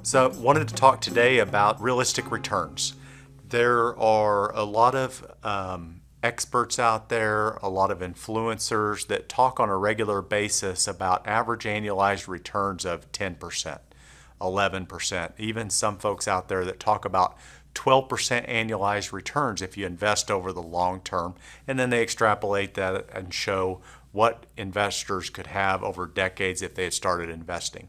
So, wanted to talk today about realistic returns. There are a lot of experts out there, a lot of influencers that talk on a regular basis about average annualized returns of 10%, 11%, even some folks out there that talk about 12% annualized returns if you invest over the long term, and then they extrapolate that and show what investors could have over decades if they had started investing.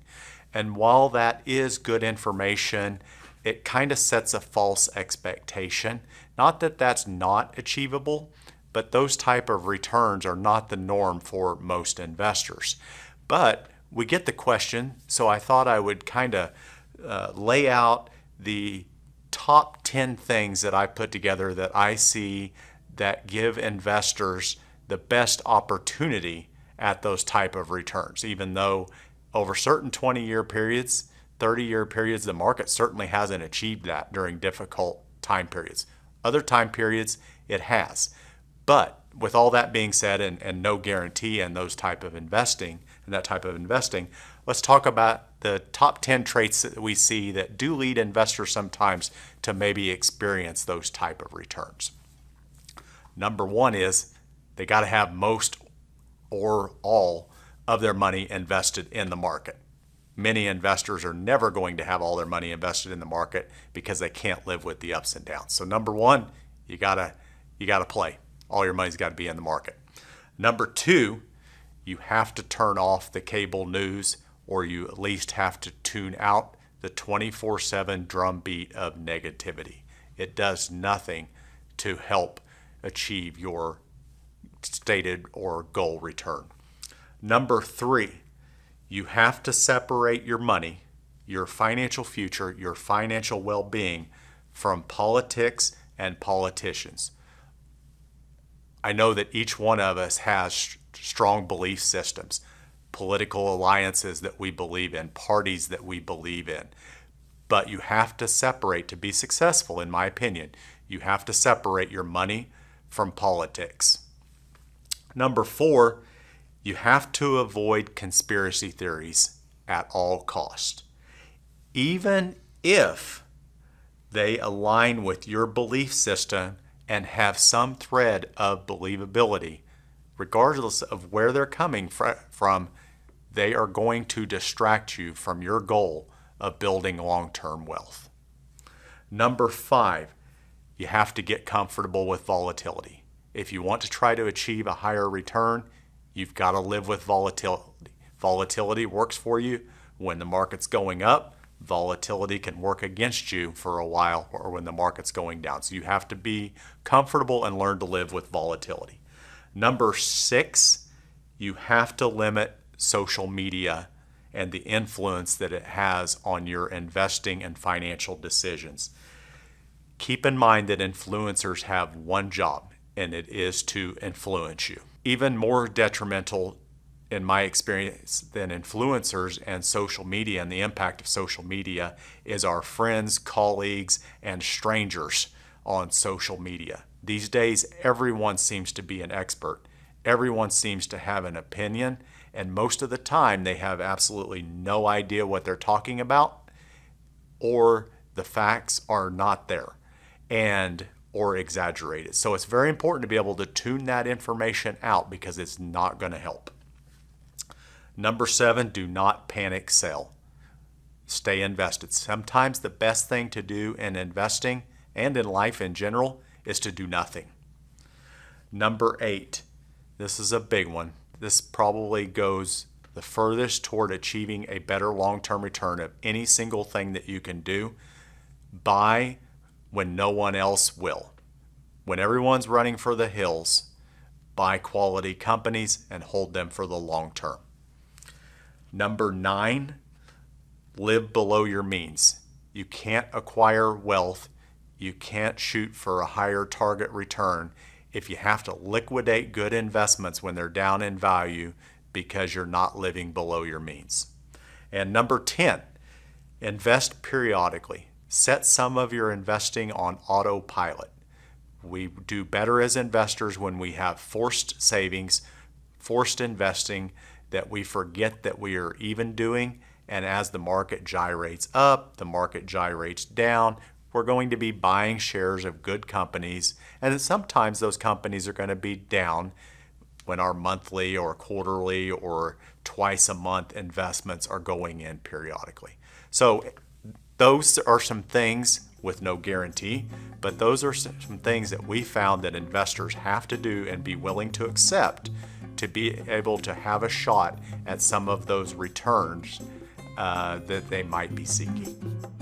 And while that is good information, it kind of sets a false expectation. Not that that's not achievable, but those type of returns are not the norm for most investors. But we get the question, so I thought I would kind of lay out the top 10 things that I put together that I see that give investors the best opportunity at those type of returns, even though over certain 20-year periods, 30-year periods, the market certainly hasn't achieved that during difficult time periods. Other time periods, it has. But with all that being said, and no guarantee in those type of investing, let's talk about the top 10 traits that we see that do lead investors sometimes to maybe experience those type of returns. Number one is they got to have most or all of their money invested in the market. Many investors are never going to have all their money invested in the market because they can't live with the ups and downs. So number one, you gotta play. All your money's got to be in the market. Number two, you have to turn off the cable news, or you at least have to tune out the 24/7 drumbeat of negativity. It does nothing to help achieve your stated or goal return. Number three, you have to separate your money, your financial future, your financial well-being from politics and politicians. I know that each one of us has strong belief systems, political alliances that we believe in, parties that we believe in. But you have to separate, to be successful, in my opinion, you have to separate your money from politics. Number four, you have to avoid conspiracy theories at all costs. Even if they align with your belief system and have some thread of believability, regardless of where they're coming from, they are going to distract you from your goal of building long-term wealth. Number five, you have to get comfortable with volatility. If you want to try to achieve a higher return, you've got to live with volatility. Volatility works for you when the market's going up. Volatility can work against you for a while or when the market's going down. So you have to be comfortable and learn to live with volatility. Number six, you have to limit social media and the influence that it has on your investing and financial decisions. Keep in mind that influencers have one job, and it is to influence you. Even more detrimental, in my experience, than influencers and social media and the impact of social media is our friends, colleagues, and strangers on social media. These days, everyone seems to be an expert. Everyone seems to have an opinion, and most of the time they have absolutely no idea what they're talking about, or the facts are not there or exaggerated. So it's very important to be able to tune that information out because it's not going to help. Number seven, do not panic sell. Stay invested. Sometimes the best thing to do in investing and in life in general is to do nothing. Number eight, this is a big one. This probably goes the furthest toward achieving a better long-term return of any single thing that you can do. Buy when no one else will. When everyone's running for the hills, buy quality companies and hold them for the long term. Number nine, live below your means. You can't acquire wealth. You can't shoot for a higher target return if you have to liquidate good investments when they're down in value because you're not living below your means. And number 10, invest periodically. Set some of your investing on autopilot. We do better as investors when we have forced savings, forced investing that we forget that we are even doing And as the market gyrates up, the market gyrates down, we're going to be buying shares of good companies. And sometimes those companies are going to be down when our monthly or quarterly or twice a month investments are going in periodically. So those are some things with no guarantee, but those are some things that we found that investors have to do and be willing to accept to be able to have a shot at some of those returns that they might be seeking.